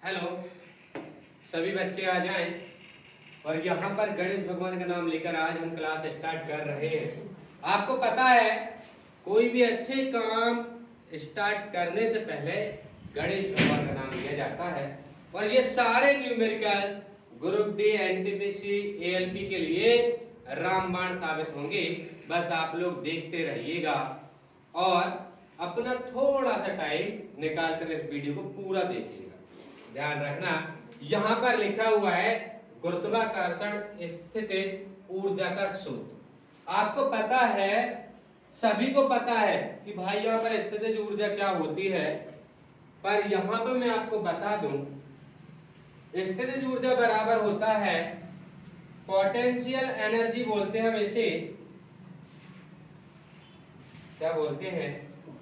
Hello, सभी बच्चे आ जाएं। और यहाँ पर गणेश भगवान का नाम लेकर आज हम क्लास स्टार्ट कर रहे हैं। आपको पता है, कोई भी अच्छे काम स्टार्ट करने से पहले गणेश भगवान का नाम लिया जाता है। और ये सारे numerical group D, NTPC, ALP के लिए रामबाण साबित होंगे। बस आप लोग देखते रहिएगा और अपना थोड़ा सा टाइम निकाल कर इस वीडियो को पूरा देखिएगा। ध्यान रखना, यहाँ पर लिखा हुआ है गुरुत्वाकर्षण स्थितिज ऊर्जा का सूत्र। आपको पता है, सभी को पता है कि भाई यहाँ पर स्थितिज ऊर्जा क्या होती है, पर यहाँ पर मैं आपको बता दूं, स्थितिज ऊर्जा बराबर होता है पोटेंशियल एनर्जी, बोलते हैं हम इसे, क्या बोलते हैं,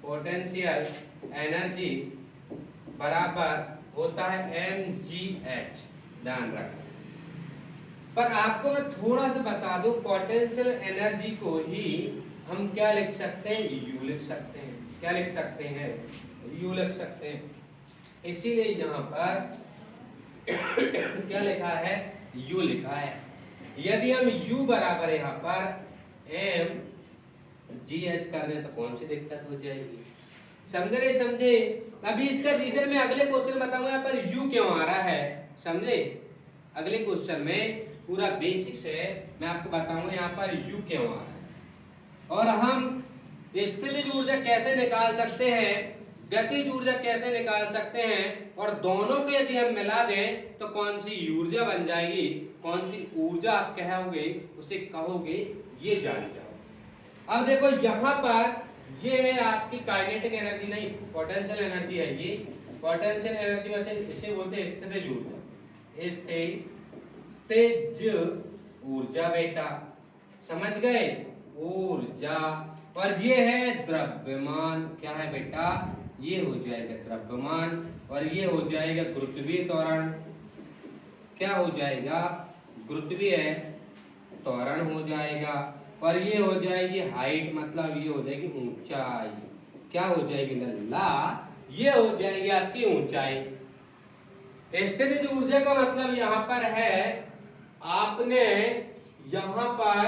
पोटेंशियल एनर्जी बराबर होता है mgh। ध्यान रखना। पर आपको मैं थोड़ा सा बता दूं, पोटेंशियल एनर्जी को ही हम क्या लिख सकते हैं, U लिख सकते हैं। क्या लिख सकते हैं, U लिख सकते हैं। इसीलिए यहाँ पर क्या लिखा है, U लिखा है। यदि हम U बराबर यहाँ पर mgh कर दें तो कौन सी दिक्कत हो जाएगी, समझे नहीं समझे? अभी इसका रीजन मैं अगले क्वेश्चन बताऊंगा यहाँ पर U क्यों आ रहा है, समझे? अगले क्वेश्चन में पूरा बेसिक्स है, मैं आपको बताऊंगा यहाँ पर U क्यों आ रहा है। और हम स्थितिज ऊर्जा कैसे निकाल सकते हैं, गतिज ऊर्जा कैसे निकाल सकते हैं, और दोनों को यदि हम मिला दें तो कौन सी ऊर्जा बन जाएगी, कौन सी ऊर्जा आप कहोगे उसे कहोगे, ये जान जाओ। अब देखो यहाँ पर ये है आपकी काइनेटिक एनर्जी, नहीं पोटेंशियल एनर्जी है ये। पोटेंशियल एनर्जी वैसे इसे बोलते हैं स्थितिज ऊर्जा, स्थितिज ऊर्जा बेटा, समझ गए, ऊर्जा। और ये है द्रव्यमान, क्या है बेटा, ये हो जाएगा द्रव्यमान, और ये हो जाएगा गुरुत्वीय त्वरण। क्या हो जाएगा, गुरुत्वीय त्वरण हो जाएगा। और ये हो जाएगी हाइट, मतलब ये हो जाएगी ऊंचाई। क्या हो जाएगी लल्ला, ये हो जाएगी आपकी ऊंचाई। स्थितिज ऊर्जा का मतलब यहाँ पर है, आपने यहाँ पर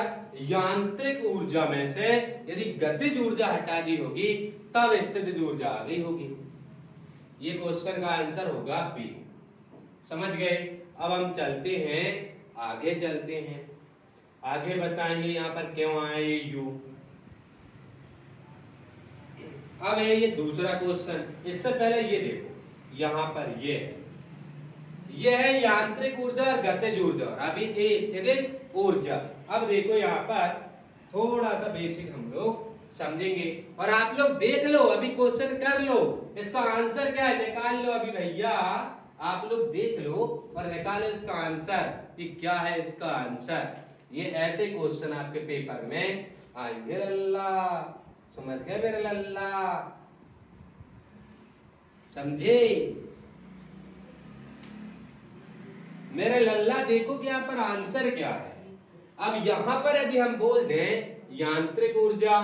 यांत्रिक ऊर्जा में से यदि गतिज ऊर्जा हटा दी होगी तब स्थितिज ऊर्जा आ गई होगी। ये क्वेश्चन का आंसर होगा बी। समझ गए? अब हम चलते हैं, आगे चलते हैं, आगे बताएंगे यहाँ पर क्यों आए ये U। अब है ये दूसरा क्वेश्चन। इससे पहले ये देखो, यहाँ पर ये है यांत्रिक ऊर्जा और गतिज ऊर्जा, अभी थी स्थितिज ऊर्जा। अब देखो यहाँ पर थोड़ा सा बेसिक हम लोग समझेंगे, और आप लोग देख लो, अभी क्वेश्चन कर लो, इसका आंसर क्या है निकाल लो। अभी भैया आप लोग देख लो और निकालो इसका आंसर कि क्या है इसका आंसर। ये ऐसे क्वेश्चन आपके पेपर में आएंगे लल्ला, समझ गए मेरे लल्ला, समझे मेरे लल्ला? देखो कि यहाँ पर आंसर क्या है। अब यहाँ पर यदि हम बोल दें यांत्रिक ऊर्जा,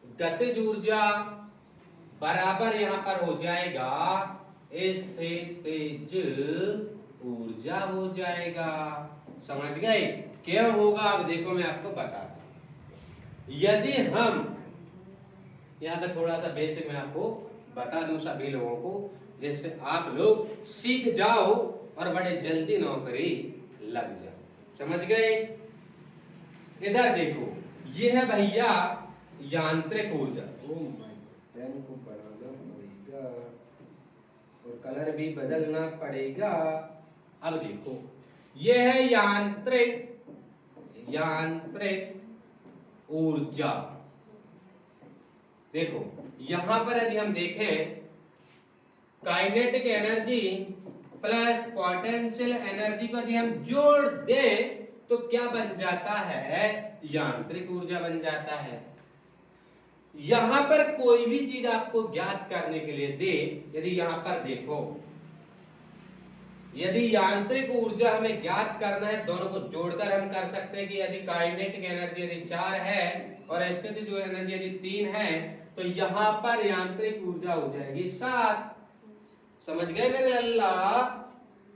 गतिज ऊर्जा बराबर यहाँ पर हो जाएगा स्थितिज ऊर्जा हो जाएगा। समझ गए क्यों होगा? अब देखो मैं आपको बताता हूं। यदि हम यहाँ पे थोड़ा सा बेसिक मैं आपको बता दूं सभी लोगों को, जिससे आप लोग सीख जाओ और बड़े जल्दी नौकरी लग जाओ। समझ गए? इधर देखो, ये है भैया यांत्रिक ऊर्जा। ओ माय, पेन को बढ़ाना पड़ेगा और कलर भी बदलना पड़ेगा। अब देखो, ये है यांत्रिक ऊर्जा। देखो यहां पर यदि हम देखें, kinetic energy plus potential energy को यदि हम जोड़ दें तो क्या बन जाता है, यांत्रिक ऊर्जा बन जाता है। यहां पर कोई भी चीज आपको ज्ञात करने के लिए दे, यदि यहां पर देखो, यदि यांत्रिक ऊर्जा हमें ज्ञात करना है, दोनों को जोड़कर हम कर सकते हैं कि यदि काइनेटिक एनर्जी यदि 4 है और स्थितिज एनर्जी यदि 3 है, तो यहां पर यांत्रिक ऊर्जा हो जाएगी 7। समझ गए मेरे लल्ला?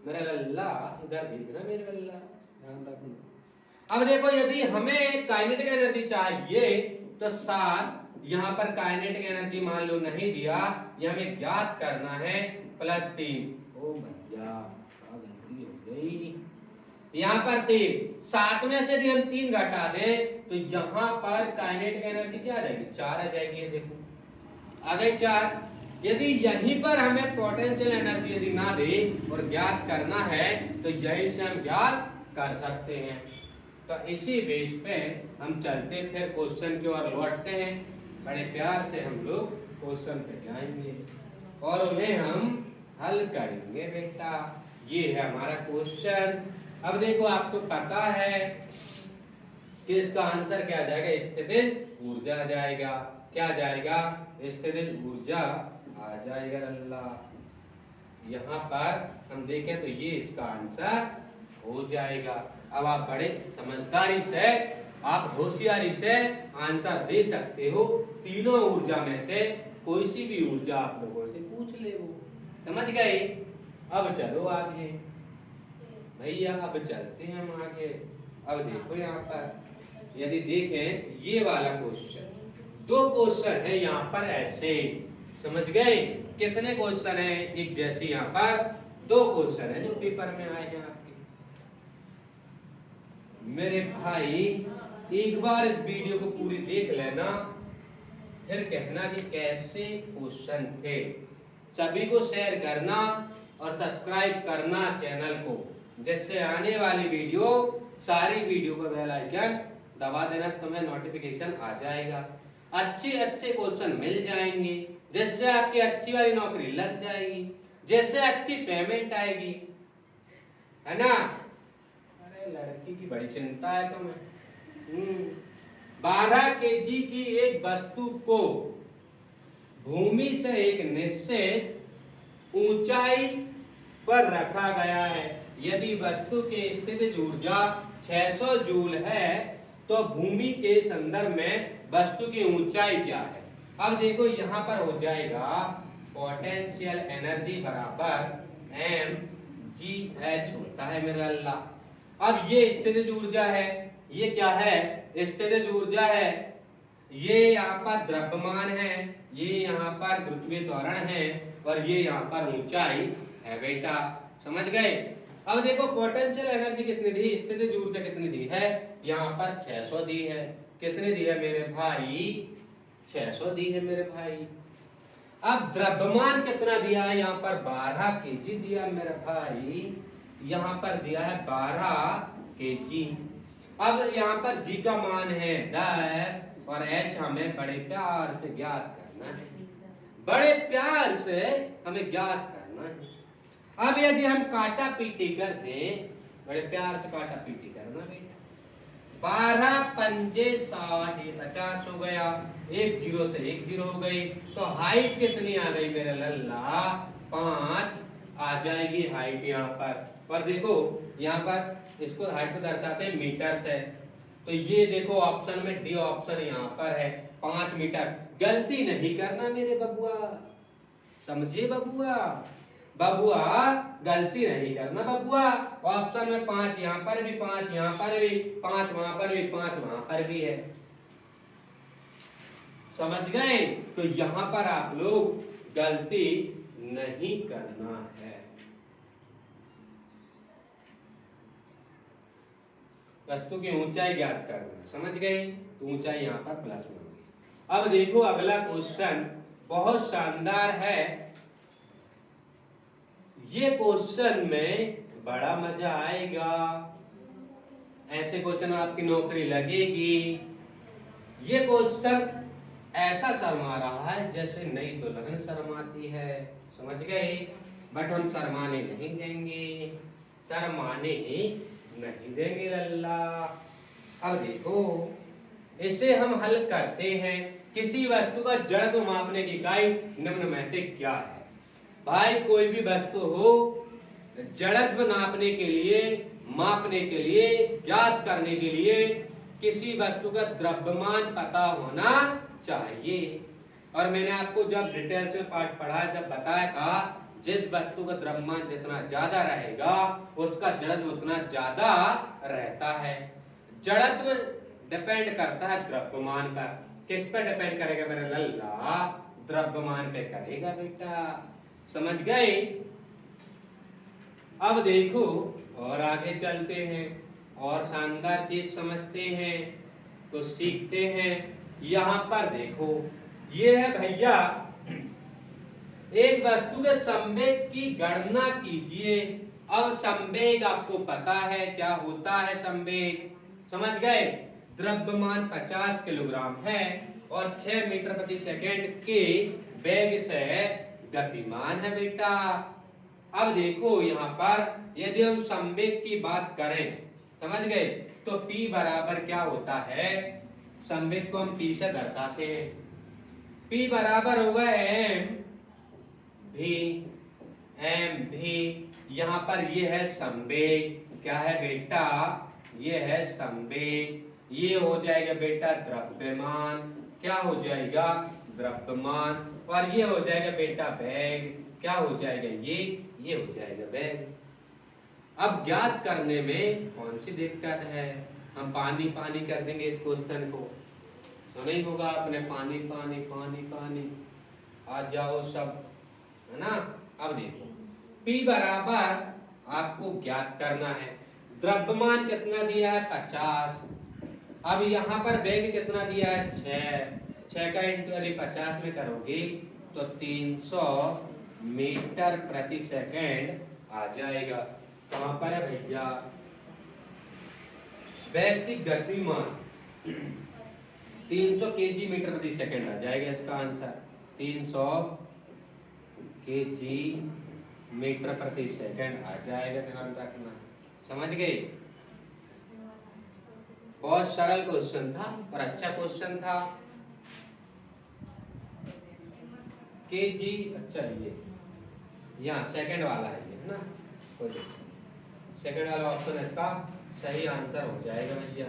मेरा लल्ला इधर देखना मेरे लल्ला, ध्यान रखना। अब देखो यदि हमें काइनेटिक एनर्जी चाहिए तो 7, यहाँ पर काइनेटिक एनर्जी मान लो नहीं दिया, ये हमें ज्ञात करना है +3। ओ भैया गलती हो गई, यहाँ पर 3, 7 में से यदि हम 3 घटा दें तो यहाँ पर काइनेटिक एनर्जी क्या आ जाएगी? 4 आ जाएगी। ये देखो आ गई 4। यदि यहीं पर हमें पोटेंशियल एनर्जी यदि ना दे और ज्ञात करना है तो यहीं से हम ज्ञात कर सकते हैं। तो इसी बेस पे हम चलते फिर क्वेश्चन की ओर लौटते हैं। बड़े प्यार से हम लोग क्वेश्चन पे जाएंगे और उन्हें हम हल करेंगे बेटा। ये है हमारा क्वेश्चन। अब देखो आपको पता है कि इसका आंसर क्या आ जाएगा? स्थितिज ऊर्जा आ जाएगा। क्या आ जाएगा? स्थितिज ऊर्जा आ जाएगा अल्लाह। यहाँ पर हम देखें तो ये इसका आंसर हो जाएगा। अब आप बड़े समझदारी से, आप होशियारी से आंसर दे सकते हो। तीनों ऊर्जा में से कोई सी भी ऊर्जा आप लोगों से पूछ ले वो। समझ गए? अब चलो आगे भैया, अब चलते हैं हम आगे। अब देखो यहाँ पर यदि देखें ये वाला क्वेश्चन, 2 क्वेश्चन है यहाँ पर ऐसे। समझ गए? कितने क्वेश्चन है? एक जैसे यहाँ पर 2 क्वेश्चन है जो पेपर में आए हैं आपके। मेरे भाई एक बार इस वीडियो को पूरी देख लेना, फिर कहना कि कैसे क्वेश्चन थे। सभी को शेयर करना और सब्सक्राइब करना चैनल को, जिससे आने वाली वीडियो, सारी वीडियो का बेल आइकन दबा देना, तुम्हें नोटिफिकेशन आ जाएगा। अच्छे अच्छे क्वेश्चन मिल जाएंगे, जिससे आपकी अच्छी वाली नौकरी लग जाएगी, जिससे अच्छी पेमेंट आएगी, है ना? अरे लड़की की बड़ी चिंता है तुम्हें। 12 kg की एक वस्तु को भूमि से एक निश्चित ऊंचाई पर रखा गया है। यदि वस्तु की स्थितिज ऊर्जा 600 जूल है तो भूमि के संदर्भ में वस्तु की ऊंचाई क्या है? अब देखो यहाँ पर हो जाएगा पोटेंशियल एनर्जी बराबर mgh होता है मेरा अल्लाह। अब ये स्थितिज ऊर्जा है, ये क्या है? स्थितिज ऊर्जा है। ये यहाँ पर द्रव्यमान है, ये यहाँ पर ध्रुवीय त्वरण है और ये यहाँ पर ऊंचाई है बेटा। समझ गए? अब देखो पोटेंशियल एनर्जी कितनी दी, स्थितिज ऊर्जा कितनी दी है? यहाँ पर 600 दी है। कितनी दी है मेरे भाई? 600 दी है मेरे भाई। अब द्रव्यमान कितना दिया है? यहाँ पर 12 kg दिया मेरे भाई। यहाँ पर दिया है 12 kg। अब यहाँ पर g का मान है 10 और h हमें बड़े प्यार से ज्ञात करना है। बड़े प्यार से हमें ज्ञात करना है। अब यदि हम काटा पीटी कर दें, बड़े प्यार से काटा पीटी करना बेटा। 12 पंजे 60, ये 50 हो गया, एक जीरो से एक जीरो हो गई, तो हाइट कितनी आ गई मेरे लल्ला? 5 आ जाएगी हाइट यहाँ पर। और देखो यहाँ पर इसको हाइट को दर्शाते हैं मीटर से, तो ये देखो ऑप्शन में डी ऑप्शन यहाँ पर है 5 मीटर। गलती नहीं करना मेरे बबुआ, समझे बबुआ? बबुआ गलती नहीं करना बबुआ। ऑप्शन में 5 यहाँ पर भी, 5 यहाँ पर भी, 5 वहां पर भी, 5 वहां पर भी है। समझ गए? तो यहाँ पर आप लोग गलती नहीं करना है। वस्तु की ऊंचाई ज्ञात करना, समझ गए? तो ऊंचाई यहाँ पर प्लस में होगी। अब देखो अगला क्वेश्चन बहुत शानदार है। ये क्वेश्चन में बड़ा मजा आएगा, ऐसे क्वेश्चन आपकी नौकरी लगेगी। ये क्वेश्चन ऐसा शर्मा रहा है जैसे नई दुल्हन शर्माती है, समझ गए? बट हम शर्माने नहीं देंगे, शर्माने नहीं देंगे लल्ला। अब देखो इसे हम हल करते हैं। किसी वस्तु का जड़त्व मापने की इकाई निम्न में से क्या है? भाई कोई भी वस्तु हो, जड़त्व नापने के लिए, मापने के लिए, ज्ञात करने के लिए किसी वस्तु का द्रव्यमान पता होना चाहिए। और मैंने आपको जब डिटेल से पाठ पढ़ा, जब बताया था जिस वस्तु का द्रव्यमान जितना ज्यादा रहेगा उसका जड़त्व उतना ज्यादा रहता है। जड़त्व डिपेंड करता है द्रव्यमान पर। किस पर डिपेंड करेगा मेरा लल्ला? द्रव्यमान पे करेगा बेटा। समझ गए? अब देखो और आगे चलते हैं और शानदार चीज समझते हैं, तो सीखते हैं। यहां पर देखो, ये है भैया, एक वस्तु के संवेग की गणना कीजिए। अब संवेग आपको पता है क्या होता है संवेग, समझ गए? द्रव्यमान 50 किलोग्राम है और 6 मीटर प्रति सेकंड के वेग से गतिमान है बेटा। अब देखो यहाँ पर यदि हम संवेग की बात करें, समझ गए, तो P बराबर क्या होता है? संवेग को हम P से दर्शाते हैं। P बराबर होगा एम भी। यहाँ पर ये है संवेग। क्या है बेटा? ये है संवेग। ये हो जाएगा बेटा द्रव्यमान। क्या हो जाएगा? द्रव्यमान। और ये हो जाएगा बेटा वेग। क्या हो जाएगा? ये हो जाएगा वेग। अब ज्ञात करने में कौन सी दिक्कत है? हम पानी पानी कर देंगे इस क्वेश्चन को, सुना ही होगा आपने, पानी पानी पानी पानी, आ जाओ सब, है ना? अब देखो, P बराबर आपको ज्ञात करना है। द्रव्यमान कितना दिया है? 50। अब यहाँ पर वेग कितना दिया है? 6 का इंटू यदि 50 में करोगे तो 300 मीटर प्रति सेकंड आ जाएगा। कहां पर है भैया? व्यक्ति गतिमान 300 केजी मीटर प्रति सेकंड आ जाएगा इसका आंसर। 300 केजी मीटर प्रति सेकंड आ जाएगा, ध्यान रखना। समझ गए? बहुत सरल क्वेश्चन था और अच्छा क्वेश्चन था। केजी, अच्छा ये यहाँ सेकंड वाला है, ये है ना? सेकंड वाला ऑप्शन इसका सही आंसर हो जाएगा भैया,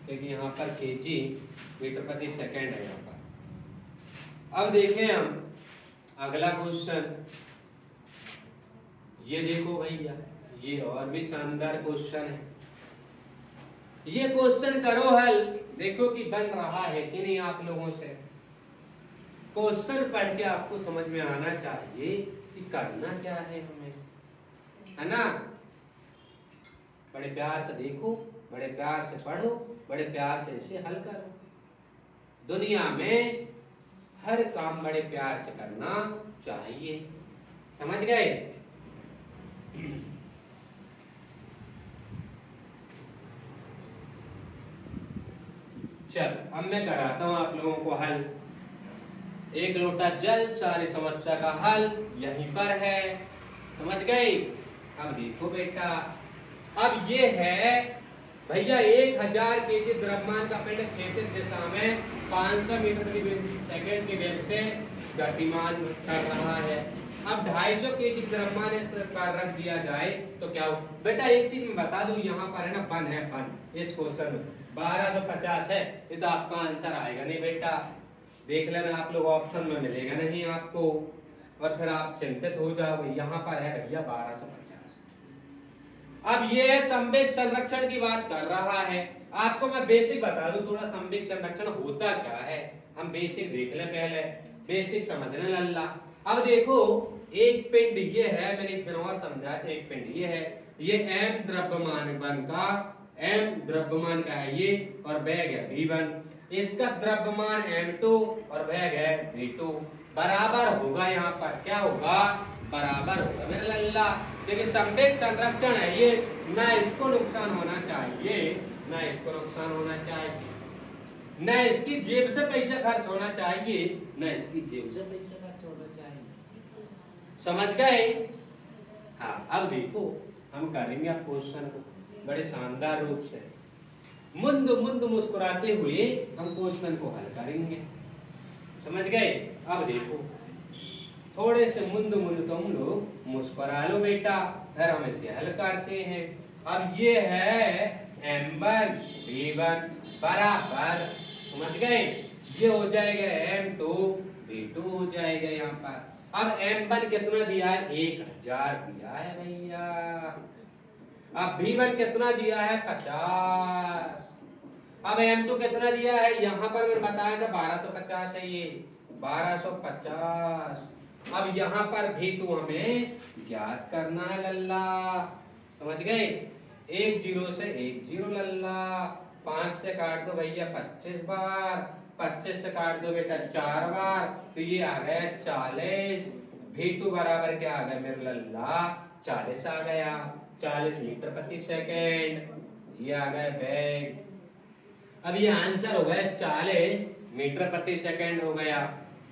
क्योंकि यहाँ पर केजी मीटर प्रति सेकंड है यहाँ पर। अब देखें हम अगला क्वेश्चन। ये देखो भैया, ये और भी शानदार क्वेश्चन है। ये क्वेश्चन करो हल, देखो कि बन रहा है कि नहीं आप लोगों से। क्वेश्चन पढ़ के आपको समझ में आना चाहिए कि करना क्या है हमें, है ना? बड़े प्यार से देखो, बड़े प्यार से पढ़ो, बड़े प्यार से इसे हल करो। दुनिया में हर काम बड़े प्यार से करना चाहिए। समझ गए? चल अब मैं कराता हूं आप लोगों को हल। एक लोटा जल, सारी समस्या का हल यहीं पर है। समझ गए? अब देखो बेटा, अब ये है भैया 1000 केजी द्रव्यमान का पिंड क्षैतिज दिशा में 500 मीटर प्रति सेकंड के वेग से गतिमान कर रहा है। अब 250 केजी द्रव्यमान इस पर रख दिया जाए तो क्या हो? बेटा एक चीज मैं बता दूं, यहाँ पर है ना बन है, बन इस क्वेश्चन में 1250 है, ये तो आपका आंसर आएगा नहीं बेटा। देख लेना आप लोग, ऑप्शन में मिलेगा नहीं आपको और फिर आप चिंतित हो जाओगे। यहाँ पर है भैया 1250। अब ये संवेग संरक्षण की बात कर रहा है। आपको मैं बेसिक बता दूं थोड़ा, संवेग संरक्षण होता क्या है। हम बेसिक देख ले पहले, बेसिक समझ लें लल्ला। अब देखो एक पिंड ये है, मैंने एक दिन और समझा, एक पिंड ये है, ये m द्रव्यमान का m द्रव्यमान का है ये, और वेग है v1। इसका द्रव्यमान m2 और वेग है v2। बराबर होगा, यहाँ पर क्या होगा? बराबर होगा मेरे लल्ला, क्योंकि संवेग संरक्षण है ये, ना इसको नुकसान होना चाहिए, ना इसको नुकसान होना चाहिए, ना इसकी जेब से पैसा खर्च होना चाहिए, ना इसकी जेब से पैसा खर्च होना चाहिए। समझ गए? हाँ अब देखो हम करेंगे अब क्वेश्चन को बड़े शानदार रूप से, मुंद मुंद मुस्कुराते हुए हम क्वेश्चन को हल करेंगे। समझ गए? अब देखो थोड़े से मुंद मुंद तुम लोग मुस्कुरा लो बेटा, फिर हम इसे हल करते हैं। अब ये है m1 v1 बराबर, समझ गए? ये हो जाएगा m2 v2 हो जाएगा यहाँ पर। अब M1 कितना दिया है? 1000 दिया है भैया। अब V1 कितना दिया है? 50। अब M2 कितना दिया है? यहाँ पर मैंने बताया था 1250 है, ये 1250। अब यहाँ पर V2 हमें ज्ञात करना है लल्ला, समझ गए? 10 से 10 लल्ला, 5 से काट दो भैया 25 बार, 25 से काट दो बेटा 4 बार, तो ये आ गया 40। V2 बराबर क्या आ गया मेरे लल्ला? 40 आ गया, 40 मीटर प्रति सेकेंड, ये आ गया बैग। अब ये आंसर हो गया 40 मीटर प्रति सेकेंड हो गया।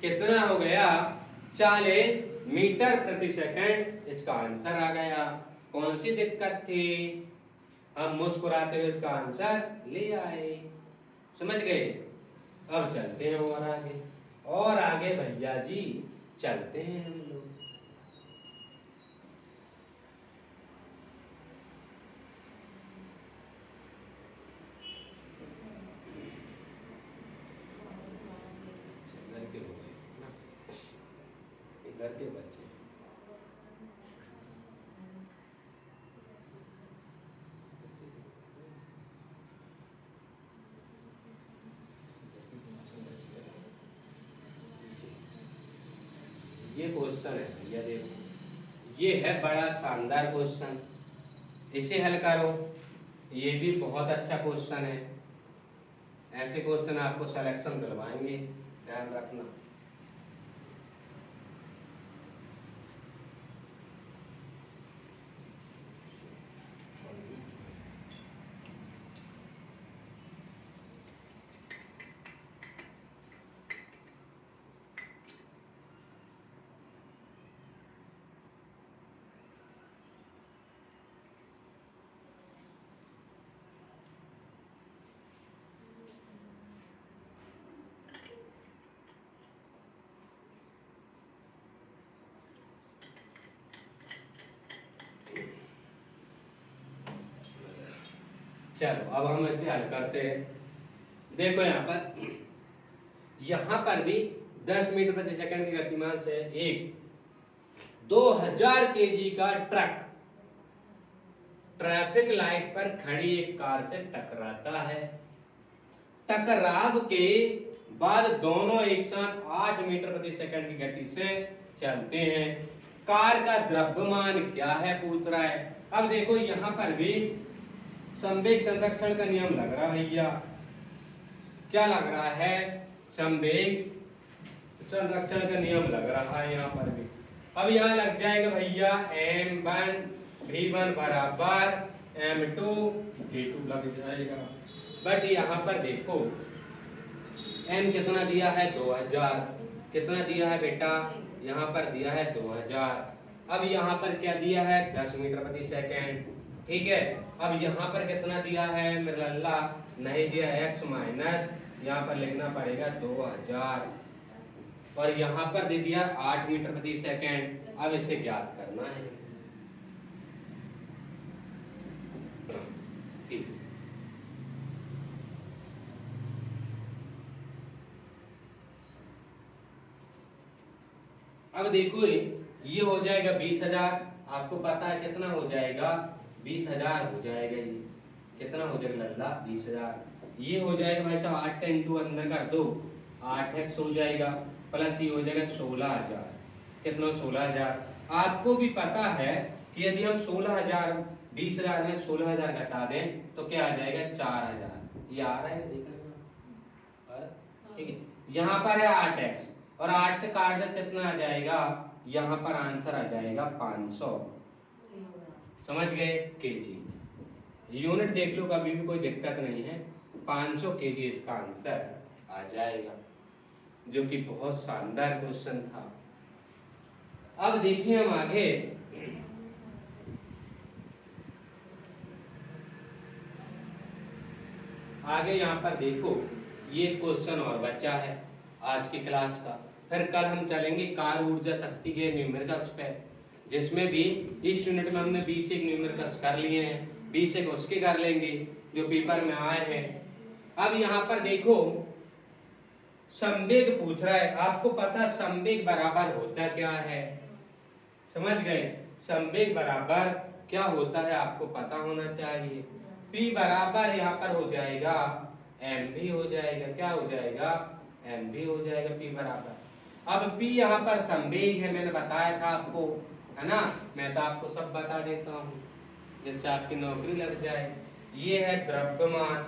कितना हो गया? 40 मीटर प्रति सेकेंड, इसका आंसर आ गया। कौन सी दिक्कत थी? हम मुस्कुराते हुए इसका आंसर ले आए, समझ गए? अब चलते हैं और आगे भैया जी चलते हैं हम लोग। इधर के हो गए ना, इधर के बच्चे ये क्वेश्चन है भैया, देखो ये है बड़ा शानदार क्वेश्चन, इसे हल करो। ये भी बहुत अच्छा क्वेश्चन है, ऐसे क्वेश्चन आपको सिलेक्शन दिलवाएंगे, ध्यान रखना। चलो अब हम इसे हल करते हैं। देखो यहाँ पर भी 10 मीटर प्रति सेकंड की गतिमान से एक 2000 केजी का ट्रक ट्रैफिक लाइट पर खड़ी एक कार से टकराता है। टकराव के बाद दोनों एक साथ 8 मीटर प्रति सेकंड की गति से चलते हैं। कार का द्रव्यमान क्या है पूछ रहा है। अब देखो यहाँ पर भी संवेग संरक्षण का नियम लग रहा है भैया। क्या लग रहा है? संवेग संरक्षण का नियम लग रहा है यहाँ पर भी। अब यहाँ लग जाएगा भैया M1 V1 बराबर M2 V2 लग जाएगा। बट यहाँ पर देखो M कितना दिया है? 2000। कितना दिया है बेटा? यहाँ पर दिया है 2000। अब यहाँ पर क्या दिया है? 10 मीटर प्रति सेकेंड, ठीक है। अब यहाँ पर कितना दिया है मेरा लल्ला? नहीं दिया, x माइनस यहाँ पर लिखना पड़ेगा 2000, और यहाँ पर दे दिया 8 मीटर प्रति सेकेंड। अब इसे ज्ञात करना है, ठीक। अब देखो ये हो जाएगा 20,000। आपको पता है कितना हो जाएगा? 20,000 हो जाएगा। ये कितना हो जाएगा लल्ला? 20,000। ये हो जाएगा भाई साहब 8 का इंटू अंदर कर दो, 8x हो जाएगा, प्लस ये हो जाएगा 16,000। कितना? 16,000। आपको भी पता है कि यदि हम 16,000 20,000 में 16,000 घटा दें तो क्या आ जाएगा? 4,000। ये आ रहा है, देख लेना, ठीक है। यहाँ पर है 8x और 8 से काट दे कितना आ जाएगा? यहाँ पर आंसर आ जाएगा 500। समझ गए? केजी यूनिट देख लो, कभी भी कोई दिक्कत नहीं है। 500 केजी इसका आंसर आ जाएगा, जो कि बहुत शानदार क्वेश्चन था। अब देखिए हम आगे, यहाँ पर देखो ये क्वेश्चन और बचा है आज की क्लास का। फिर कल हम चलेंगे कार ऊर्जा शक्ति के न्यूमेरिकल्स पे, जिसमें भी इस यूनिट में हमने 20 एक न्यूमेरिकल्स कर लिए हैं, 20 एक उसके कर लेंगे जो पेपर में आए हैं। अब यहाँ पर देखो संवेग पूछ रहा है, आपको पता संवेग बराबर होता क्या है, समझ गए। संवेग बराबर क्या होता है आपको पता होना चाहिए। P बराबर यहाँ पर हो जाएगा mv हो जाएगा, क्या हो जाएगा mv हो जाएगा P बराबर। अब P यहाँ पर संवेग है, मैंने बताया था आपको, है ना, मैं तो आपको सब बता देता हूँ जिससे आपकी नौकरी लग जाए। ये है द्रव्यमान,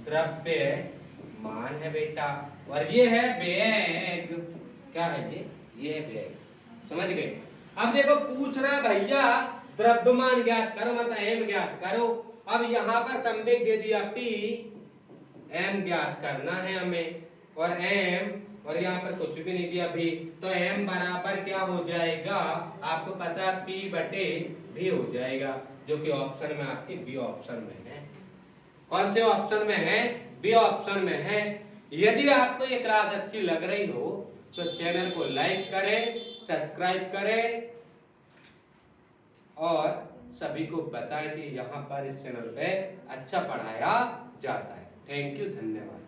द्रव्यमान है बेटा, और ये है वेग, क्या है ये है वेग, समझ गए। अब देखो पूछ रहा है भैया द्रव्यमान ज्ञात करो, मतलब m ज्ञात करो। अब यहाँ पर संवेग दे दिया P, m ज्ञात करना है हमें, और m, और यहाँ पर कुछ भी नहीं दिया भी, तो m बराबर क्या हो जाएगा आपको पता है P बटे v हो जाएगा, जो कि ऑप्शन में आपके बी ऑप्शन में है। कौन से ऑप्शन में है, बी ऑप्शन में है। यदि आपको ये क्लास अच्छी लग रही हो तो चैनल को लाइक करें, सब्सक्राइब करें और सभी को बताएं कि यहाँ पर इस चैनल पे अच्छा पढ़ाया जाता है। थैंक यू, धन्यवाद।